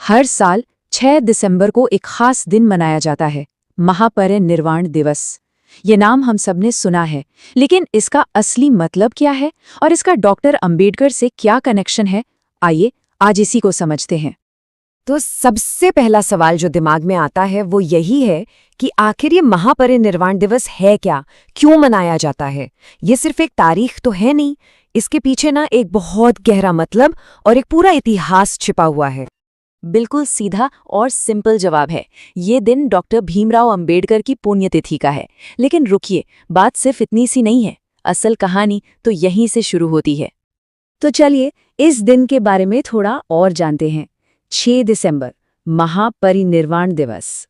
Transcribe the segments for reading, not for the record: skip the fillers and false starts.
हर साल 6 दिसंबर को एक खास दिन मनाया जाता है, महापरिनिर्वाण दिवस। ये नाम हम सबने सुना है, लेकिन इसका असली मतलब क्या है और इसका डॉक्टर अंबेडकर से क्या कनेक्शन है? आइए आज इसी को समझते हैं। तो सबसे पहला सवाल जो दिमाग में आता है वो यही है कि आखिर ये महापरिनिर्वाण दिवस है क्या, क्यों मनाया जाता है। ये सिर्फ एक तारीख तो है नहीं, इसके पीछे ना एक बहुत गहरा मतलब और एक पूरा इतिहास छिपा हुआ है। बिल्कुल सीधा और सिंपल जवाब है, ये दिन डॉक्टर भीमराव अंबेडकर की पुण्यतिथि का है। लेकिन रुकिए, बात सिर्फ इतनी सी नहीं है, असल कहानी तो यहीं से शुरू होती है। तो चलिए इस दिन के बारे में थोड़ा और जानते हैं। 6 दिसंबर, महापरिनिर्वाण दिवस।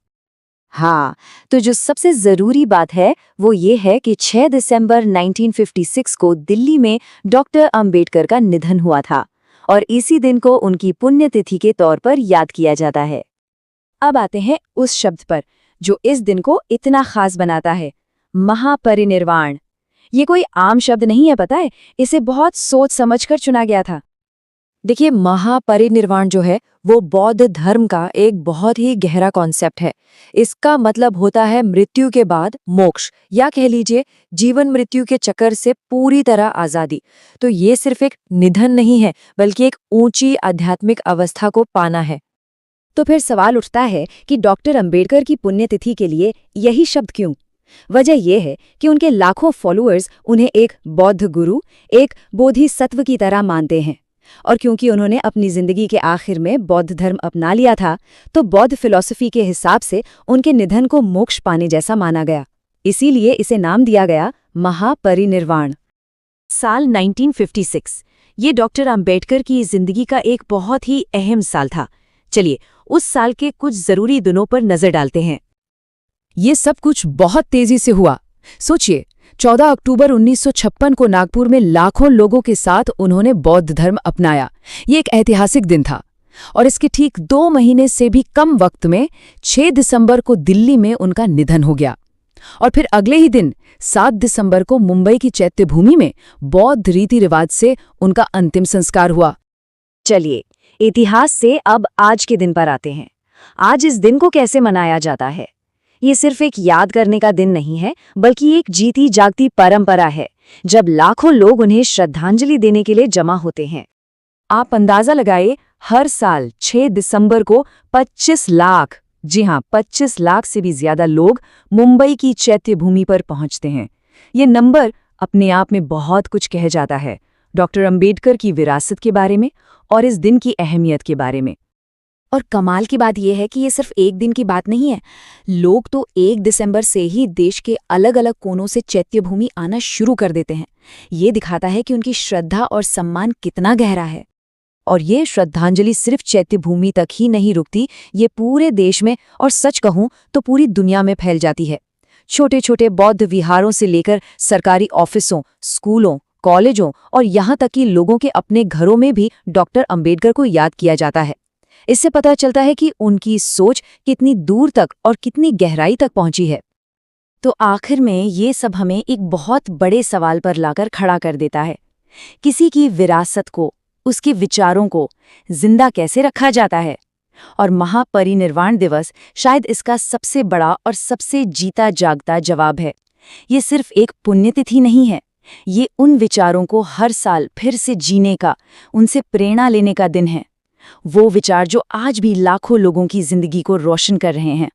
हाँ, तो जो सबसे ज़रूरी बात है वो ये है कि 6 दिसंबर 1956 को दिल्ली में डॉक्टर अंबेडकर का निधन हुआ था और इसी दिन को उनकी पुण्यतिथि के तौर पर याद किया जाता है। अब आते हैं उस शब्द पर जो इस दिन को इतना खास बनाता है, महापरिनिर्वाण। ये कोई आम शब्द नहीं है, पता है, इसे बहुत सोच समझकर चुना गया था। देखिए, महापरिनिर्वाण जो है वो बौद्ध धर्म का एक बहुत ही गहरा कॉन्सेप्ट है। इसका मतलब होता है मृत्यु के बाद मोक्ष, या कह लीजिए जीवन मृत्यु के चक्कर से पूरी तरह आजादी। तो ये सिर्फ एक निधन नहीं है, बल्कि एक ऊंची आध्यात्मिक अवस्था को पाना है। तो फिर सवाल उठता है कि डॉक्टर अंबेडकर की पुण्यतिथि के लिए यही शब्द क्यों? वजह यह है कि उनके लाखों फॉलोअर्स उन्हें एक बौद्ध गुरु, एक बोधिसत्व की तरह मानते हैं। और क्योंकि उन्होंने अपनी जिंदगी के आखिर में बौद्ध धर्म अपना लिया था, तो बौद्ध फिलॉसफी के हिसाब से उनके निधन को मोक्ष पाने जैसा माना गया। इसीलिए इसे नाम दिया गया महापरिनिर्वाण। साल 1956, ये डॉक्टर अंबेडकर की जिंदगी का एक बहुत ही अहम साल था। चलिए उस साल के कुछ जरूरी दिनों पर नजर डालते हैं। ये सब कुछ बहुत तेजी से हुआ। सोचिए, 14 अक्टूबर 1956 को नागपुर में लाखों लोगों के साथ उन्होंने बौद्ध धर्म अपनाया। ये एक ऐतिहासिक दिन था। और इसके ठीक 2 महीने से भी कम वक्त में 6 दिसंबर को दिल्ली में उनका निधन हो गया। और फिर अगले ही दिन 7 दिसंबर को मुंबई की चैत्य भूमि में बौद्ध रीति रिवाज से उनका अंतिम संस्कार हुआ। चलिए इतिहास से अब आज के दिन पर आते हैं। आज इस दिन को कैसे मनाया जाता है? ये सिर्फ एक याद करने का दिन नहीं है, बल्कि एक जीती जागती परंपरा है, जब लाखों लोग उन्हें श्रद्धांजलि देने के लिए जमा होते हैं। आप अंदाजा लगाइए, हर साल 6 दिसंबर को 25 लाख, जी हाँ 25 लाख से भी ज्यादा लोग मुंबई की चैत्य भूमि पर पहुंचते हैं। ये नंबर अपने आप में बहुत कुछ कह जाता है डॉक्टर अंबेडकर की विरासत के बारे में और इस दिन की अहमियत के बारे में। और कमाल की बात यह है कि ये सिर्फ एक दिन की बात नहीं है। लोग तो 1 दिसंबर से ही देश के अलग अलग कोनों से चैत्य भूमि आना शुरू कर देते हैं। ये दिखाता है कि उनकी श्रद्धा और सम्मान कितना गहरा है। और ये श्रद्धांजलि सिर्फ चैत्य भूमि तक ही नहीं रुकती, ये पूरे देश में और सच कहूं तो पूरी दुनिया में फैल जाती है। छोटे छोटे बौद्ध विहारों से लेकर सरकारी ऑफिसों, स्कूलों, कॉलेजों और यहाँ तक कि लोगों के अपने घरों में भी डॉक्टर अंबेडकर को याद किया जाता है। इससे पता चलता है कि उनकी सोच कितनी दूर तक और कितनी गहराई तक पहुंची है। तो आखिर में ये सब हमें एक बहुत बड़े सवाल पर लाकर खड़ा कर देता है। किसी की विरासत को, उसके विचारों को जिंदा कैसे रखा जाता है? और महापरिनिर्वाण दिवस शायद इसका सबसे बड़ा और सबसे जीता जागता जवाब है। ये सिर्फ एक पुण्यतिथि नहीं है, ये उन विचारों को हर साल फिर से जीने का, उनसे प्रेरणा लेने का दिन है। वो विचार जो आज भी लाखों लोगों की जिंदगी को रोशन कर रहे हैं।